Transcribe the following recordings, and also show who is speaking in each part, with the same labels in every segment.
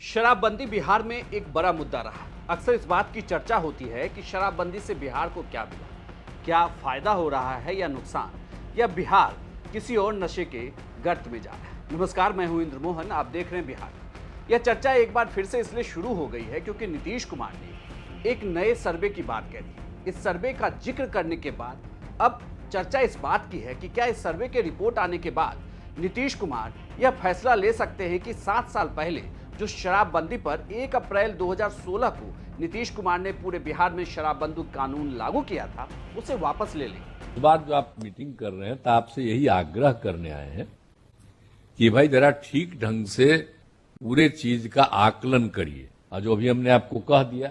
Speaker 1: शराबबंदी बिहार में एक बड़ा मुद्दा रहा। अक्सर इस बात की चर्चा होती है कि शराबबंदी से बिहार को क्या मिला, क्या फायदा हो रहा है या नुकसान, या बिहार किसी और नशे के गर्त में जा रहा है। नमस्कार, मैं हूं इंद्र मोहन, आप देख रहे हैं बिहार। यह चर्चा एक बार फिर से इसलिए शुरू हो गई है क्योंकि नीतीश कुमार ने एक नए सर्वे की बात कही। इस सर्वे का जिक्र करने के बाद अब चर्चा इस बात की है कि क्या इस सर्वे के रिपोर्ट आने के बाद नीतीश कुमार यह फैसला ले सकते हैं कि 7 साल पहले जो शराबबंदी पर 1 अप्रैल 2016 को नीतीश कुमार ने पूरे बिहार में शराबबंदी कानून लागू किया था, उसे वापस ले लें।
Speaker 2: इस बार जो आप मीटिंग कर रहे हैं तो आपसे यही आग्रह करने आए हैं कि भाई जरा ठीक ढंग से पूरे चीज का आकलन करिए। और जो अभी हमने आपको कह दिया,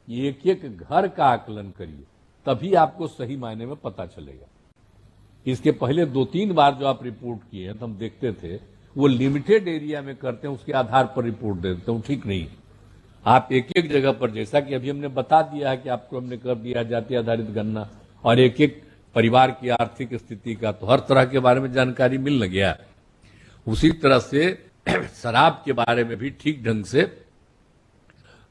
Speaker 2: एक एक घर का आकलन करिए, तभी आपको सही मायने में पता चलेगा। इसके पहले 2-3 बार जो आप रिपोर्ट किए हैं तो हम देखते थे वो लिमिटेड एरिया में करते हैं, उसके आधार पर रिपोर्ट दे देते हैं, ठीक नहीं। आप एक एक जगह पर, जैसा कि अभी हमने बता दिया है कि आपको हमने कर दिया जाति आधारित गणना और एक एक परिवार की आर्थिक स्थिति का, तो हर तरह के बारे में जानकारी मिलने गया। उसी तरह से शराब के बारे में भी ठीक ढंग से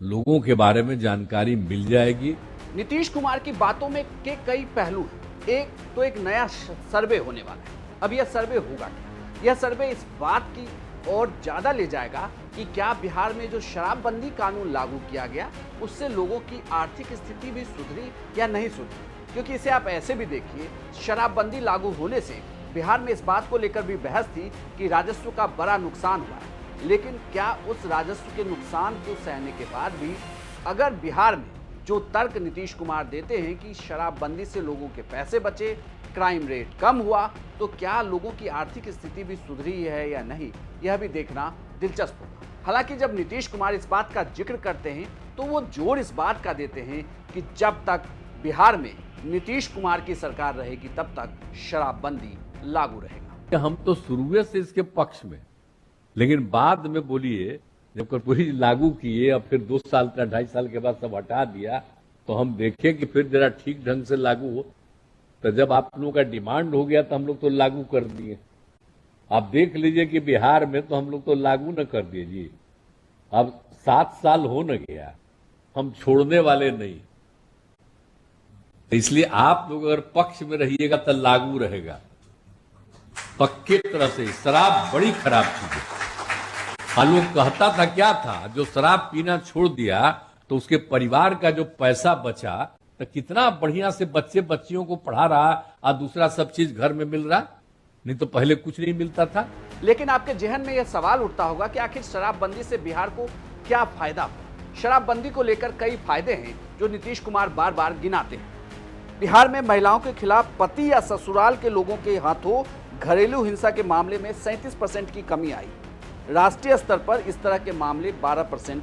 Speaker 2: लोगों के बारे में जानकारी मिल जाएगी।
Speaker 1: नीतीश कुमार की बातों में के कई पहलू हैं। एक तो एक नया सर्वे होने वाला है। अब यह सर्वे होगा क्या? यह सर्वे इस बात की और ज्यादा ले जाएगा कि क्या बिहार में जो शराबबंदी कानून लागू किया गया उससे लोगों की आर्थिक स्थिति भी सुधरी या नहीं सुधरी। क्योंकि इसे आप ऐसे भी देखिए, शराबबंदी लागू होने से बिहार में इस बात को लेकर भी बहस थी कि राजस्व का बड़ा नुकसान हुआ है। लेकिन क्या उस राजस्व के नुकसान को सहने के बाद भी अगर बिहार में जो तर्क नीतीश कुमार देते हैं कि शराबबंदी से लोगों के पैसे बचे, क्राइम रेट कम हुआ, तो क्या लोगों की आर्थिक स्थिति भी सुधरी है या नहीं, यह भी देखना दिलचस्प होगा। हालांकि जब नीतीश कुमार इस बात का जिक्र करते हैं तो वो जोर इस बात का देते हैं कि जब तक बिहार में नीतीश कुमार की सरकार रहेगी तब तक शराबबंदी लागू रहेगा।
Speaker 2: हम तो शुरू से इसके पक्ष में, लेकिन बाद में बोलिए जब पूरी लागू किए और फिर 2 साल का 2.5 साल के बाद सब हटा दिया, तो हम देखें कि फिर जरा ठीक ढंग से लागू हो। तो जब आप लोगों का डिमांड हो गया तो हम लोग तो लागू कर दिए। आप देख लीजिए कि बिहार में तो हम लोग तो लागू न कर दिए जी। अब 7 साल हो न गया, हम छोड़ने वाले नहीं। इसलिए आप लोग अगर पक्ष में रहिएगा तो लागू रहेगा पक्के तरह से। शराब बड़ी खराब चीज है। लोग कहता था क्या था, जो शराब पीना छोड़ दिया तो उसके परिवार का जो पैसा बचा तो कितना बढ़िया से बच्चे बच्चियों को पढ़ा रहा और दूसरा सब चीज घर में मिल रहा, नहीं तो पहले कुछ नहीं मिलता था।
Speaker 1: लेकिन आपके जहन में यह सवाल उठता होगा कि आखिर शराबबंदी से बिहार को क्या फायदा हुआ। शराबबंदी को लेकर कई फायदे हैं जो नीतीश कुमार बार बार गिनाते हैं। बिहार में महिलाओं के खिलाफ पति या ससुराल के लोगों के हाथों घरेलू हिंसा के मामले में 37% की कमी आई। राष्ट्रीय स्तर पर इस तरह के मामले 12%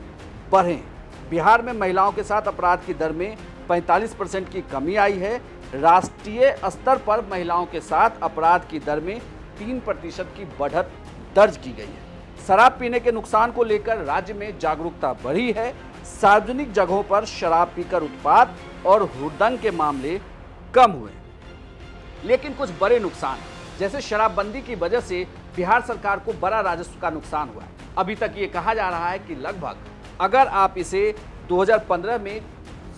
Speaker 1: बढ़े। बिहार में महिलाओं के साथ अपराध की दर में 45% की कमी आई है। राष्ट्रीय स्तर पर महिलाओं के साथ अपराध की दर में 3% की बढ़त दर्ज की गई है। शराब पीने के नुकसान को लेकर राज्य में जागरूकता बढ़ी है। सार्वजनिक जगहों पर शराब पीकर उत्पात और हुड़दंग के मामले कम हुए। लेकिन कुछ बड़े नुकसान, जैसे शराबबंदी की वजह से बिहार सरकार को बड़ा राजस्व का नुकसान हुआ है। अभी तक ये कहा जा रहा है कि लगभग अगर आप इसे 2015 में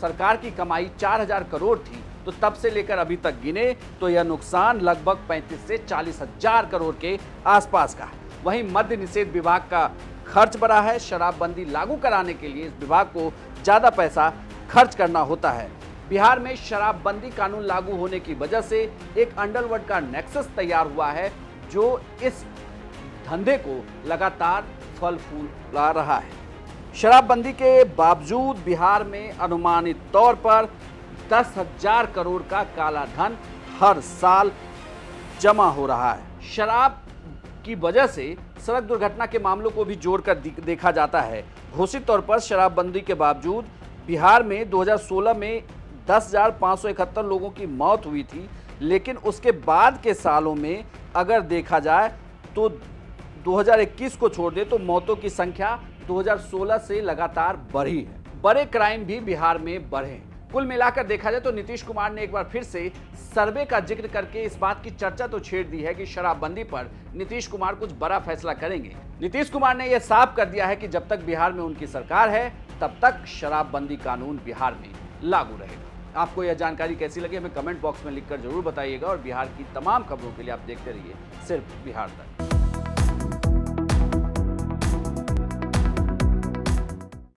Speaker 1: सरकार की कमाई 4000 करोड़ थी तो तब से लेकर अभी तक गिने तो यह नुकसान लगभग 35 से 40 हजार करोड़ के आसपास का है। वहीं मद्य निषेध विभाग का खर्च बढ़ा है। शराबबंदी लागू कराने के लिए इस विभाग को ज्यादा पैसा खर्च करना होता है। बिहार में शराबबंदी कानून लागू होने की वजह से एक अंडरवर्ल्ड का नेक्सस तैयार हुआ है जो इस धंधे को लगातार फल फूल ला रहा है। शराबबंदी के बावजूद बिहार में अनुमानित तौर पर 10,000 करोड़ का काला धन हर साल जमा हो रहा है। शराब की वजह से सड़क दुर्घटना के मामलों को भी जोड़कर देखा जाता है। घोषित तौर पर शराबबंदी के बावजूद बिहार में 2016 में 10,571 लोगों की मौत हुई थी, लेकिन उसके बाद के सालों में अगर देखा जाए तो 2021 को छोड़ दे तो मौतों की संख्या 2016 से लगातार बढ़ी है। बड़े क्राइम भी बिहार में बढ़े। कुल मिलाकर देखा जाए तो नीतीश कुमार ने एक बार फिर से सर्वे का जिक्र करके इस बात की चर्चा तो छेड़ दी है कि शराबबंदी पर नीतीश कुमार कुछ बड़ा फैसला करेंगे। नीतीश कुमार ने यह साफ कर दिया है कि जब तक बिहार में उनकी सरकार है तब तक शराबबंदी कानून बिहार में लागू रहेगा। आपको यह जानकारी कैसी लगी हमें कमेंट बॉक्स में लिखकर जरूर बताइएगा और बिहार की तमाम खबरों के लिए आप देखते रहिए सिर्फ बिहार तक।